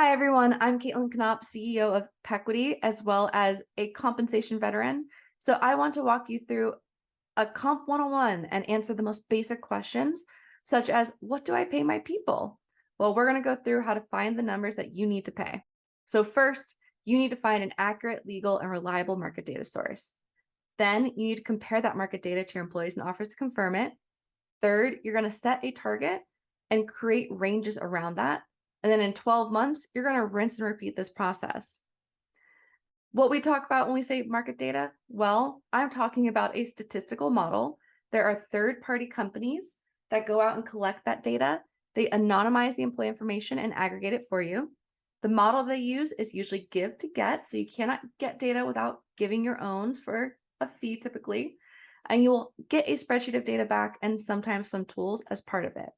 Hi, everyone. I'm Kaitlyn Knopp, CEO of Pequity, as well as a compensation veteran. So I want to walk you through a Comp 101 and answer the most basic questions, such as, what do I pay my people? Well, we're going to go through how to find the numbers that you need to pay. So first, you need to find an accurate, legal, and reliable market data source. Then you need to compare that market data to your employees and offers to confirm it. Third, you're going to set a target and create ranges around that. And then in 12 months, you're going to rinse and repeat this process. What we talk about when we say market data, well, I'm talking about a statistical model. There are third-party companies that go out and collect that data. They anonymize the employee information and aggregate it for you. The model they use is usually give to get, so you cannot get data without giving your own for a fee typically. And you will get a spreadsheet of data back and sometimes some tools as part of it.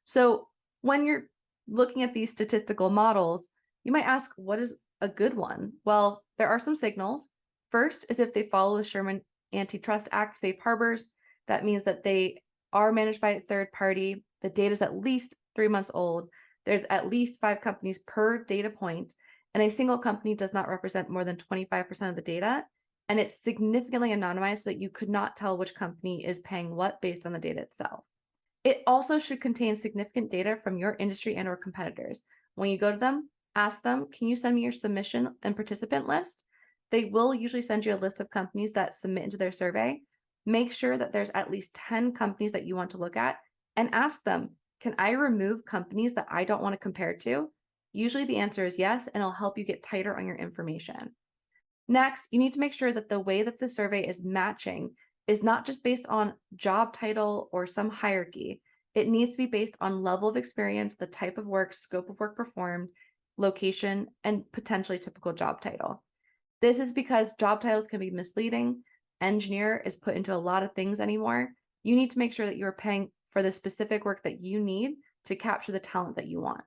So when you're looking at these statistical models, you might ask, what is a good one? Well, there are some signals. First is if they follow the Sherman Antitrust Act safe harbors. That means that they are managed by a third party. The data is at least 3 months old. There's at least 5 companies per data point, and a single company does not represent more than 25% of the data. And it's significantly anonymized so that you could not tell which company is paying what based on the data itself. It also should contain significant data from your industry and/or competitors. When you go to them, ask them, can you send me your submission and participant list? They will usually send you a list of companies that submit into their survey. Make sure that there's at least 10 companies that you want to look at and ask them, can I remove companies that I don't want to compare to? Usually the answer is yes, and it'll help you get tighter on your information. Next, you need to make sure that the way that the survey is matching is not just based on job title or some hierarchy. It needs to be based on level of experience, the type of work, scope of work performed, location, and potentially typical job title. This is because job titles can be misleading. Engineer is put into a lot of things anymore. You need to make sure that you're paying for the specific work that you need to capture the talent that you want.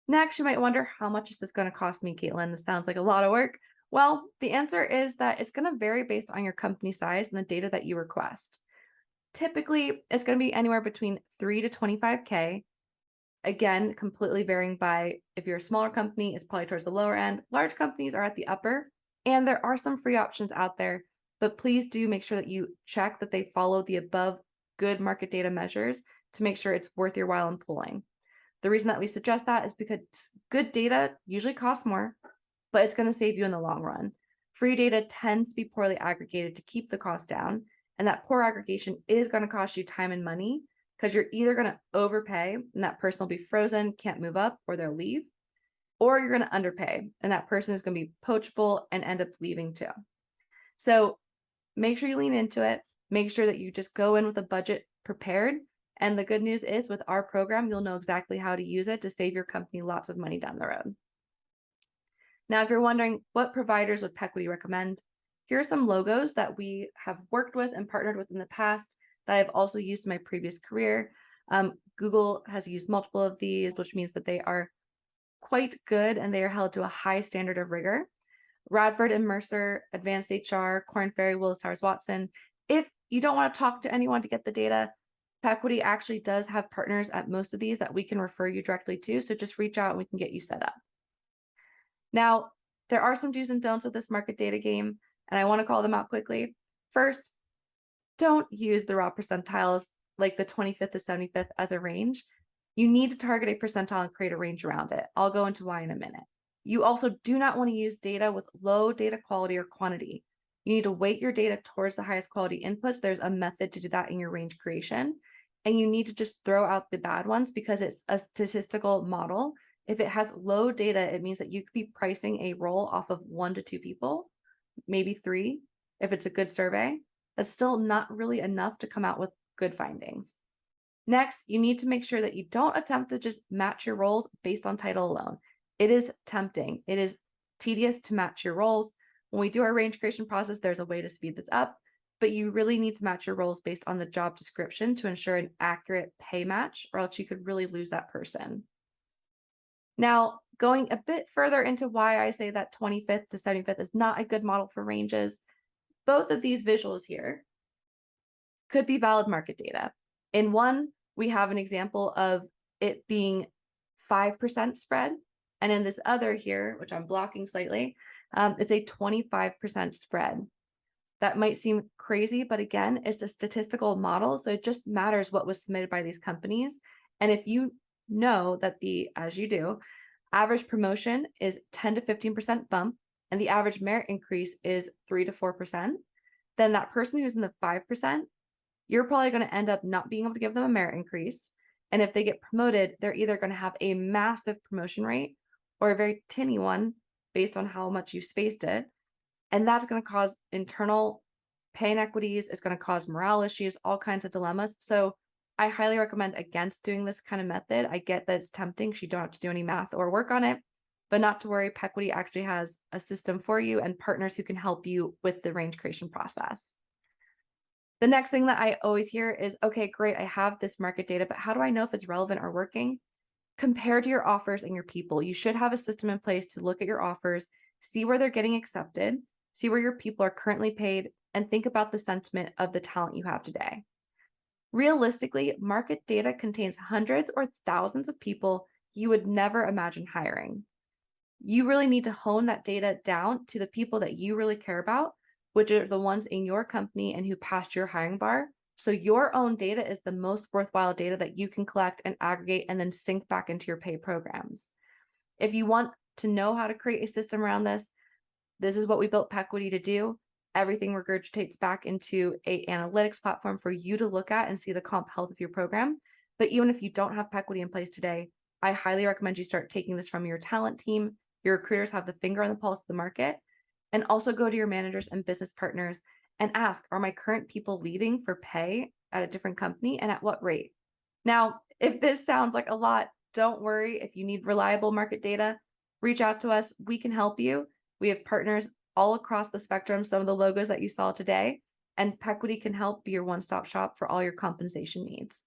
Next, you might wonder, how much is this going to cost me, Kaitlyn? This sounds like a lot of work. Well, the answer is that it's going to vary based on your company size and the data that you request. Typically, it's going to be anywhere between 3 to 25K. Again, completely varying by if you're a smaller company, it's probably towards the lower end. Large companies are at the upper, and there are some free options out there, but please do make sure that you check that they follow the above good market data measures to make sure it's worth your while in pooling. The reason that we suggest that is because good data usually costs more, but it's going to save you in the long run. Free data tends to be poorly aggregated to keep the cost down, and that poor aggregation is going to cost you time and money because you're either going to overpay and that person will be frozen, can't move up, or they'll leave, or you're going to underpay and that person is going to be poachable and end up leaving too. So make sure you lean into it. Make sure that you just go in with a budget prepared. And the good news is with our program, you'll know exactly how to use it to save your company lots of money down the road. Now, if you're wondering what providers would Pequity recommend, here are some logos that we have worked with and partnered with in the past that I've also used in my previous career. Google has used multiple of these, which means that they are quite good and they are held to a high standard of rigor. Radford and Mercer, Advanced HR, Korn Ferry, Willis Towers Watson. If you don't want to talk to anyone to get the data, Pequity actually does have partners at most of these that we can refer you directly to. So just reach out and we can get you set up. Now, there are some do's and don'ts with this market data game, and I want to call them out quickly. First, don't use the raw percentiles like the 25th to 75th as a range. You need to target a percentile and create a range around it. I'll go into why in a minute. You also do not want to use data with low data quality or quantity. You need to weight your data towards the highest quality inputs. There's a method to do that in your range creation. And you need to just throw out the bad ones because it's a statistical model. If it has low data, it means that you could be pricing a role off of 1 to 2 people, maybe 3, if it's a good survey. That's still not really enough to come out with good findings. Next, you need to make sure that you don't attempt to just match your roles based on title alone. It is tempting. It is tedious to match your roles. When we do our range creation process, there's a way to speed this up, but you really need to match your roles based on the job description to ensure an accurate pay match, or else you could really lose that person. Now, going a bit further into why I say that 25th to 75th is not a good model for ranges, both of these visuals here could be valid market data. In one, we have an example of it being 5% spread. And in this other here, which I'm blocking slightly, it's a 25% spread. That might seem crazy, but again, it's a statistical model. So it just matters what was submitted by these companies. And if you know that as you do, average promotion is 10 to 15% bump, and the average merit increase is 3 to 4%, then that person who's in the 5%, you're probably going to end up not being able to give them a merit increase. And if they get promoted, they're either going to have a massive promotion rate or a very tinny one based on how much you spaced it. And that's going to cause internal pay inequities. It's going to cause morale issues, all kinds of dilemmas. So I highly recommend against doing this kind of method. I get that it's tempting because you don't have to do any math or work on it, but not to worry. Pequity actually has a system for you and partners who can help you with the range creation process. The next thing that I always hear is, okay, great, I have this market data, but how do I know if it's relevant or working? Compare to your offers and your people. You should have a system in place to look at your offers, see where they're getting accepted, see where your people are currently paid, and think about the sentiment of the talent you have today. Realistically, market data contains hundreds or thousands of people you would never imagine hiring. You really need to hone that data down to the people that you really care about, which are the ones in your company and who passed your hiring bar. So your own data is the most worthwhile data that you can collect and aggregate and then sync back into your pay programs. If you want to know how to create a system around this is what we built Pequity to do. Everything regurgitates back into an analytics platform for you to look at and see the comp health of your program. But even if you don't have Pequity in place today, I highly recommend you start taking this from your talent team. Your recruiters have the finger on the pulse of the market. And also go to your managers and business partners and ask, are my current people leaving for pay at a different company and at what rate? Now, if this sounds like a lot, don't worry. If you need reliable market data, reach out to us. We can help you. We have partners all across the spectrum, some of the logos that you saw today, and Pequity can help be your one-stop shop for all your compensation needs.